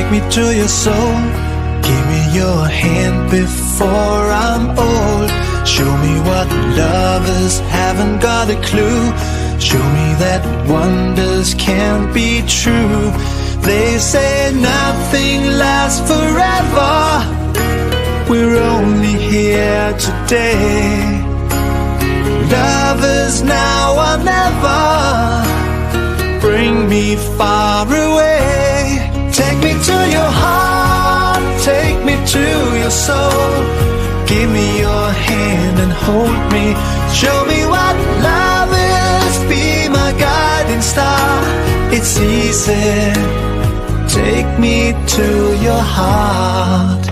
take me to your soul. Give me your hand before I'm old. Show me what lovers haven't got a clue. Show me that wonders can't be true. They say nothing lasts forever. We're only here today. Lovers now or never. Bring me far away. Take me to your heart, take me to your soul. Give me your hand and hold me. Show me what love is, be my guiding star. It's easy, take me to your heart.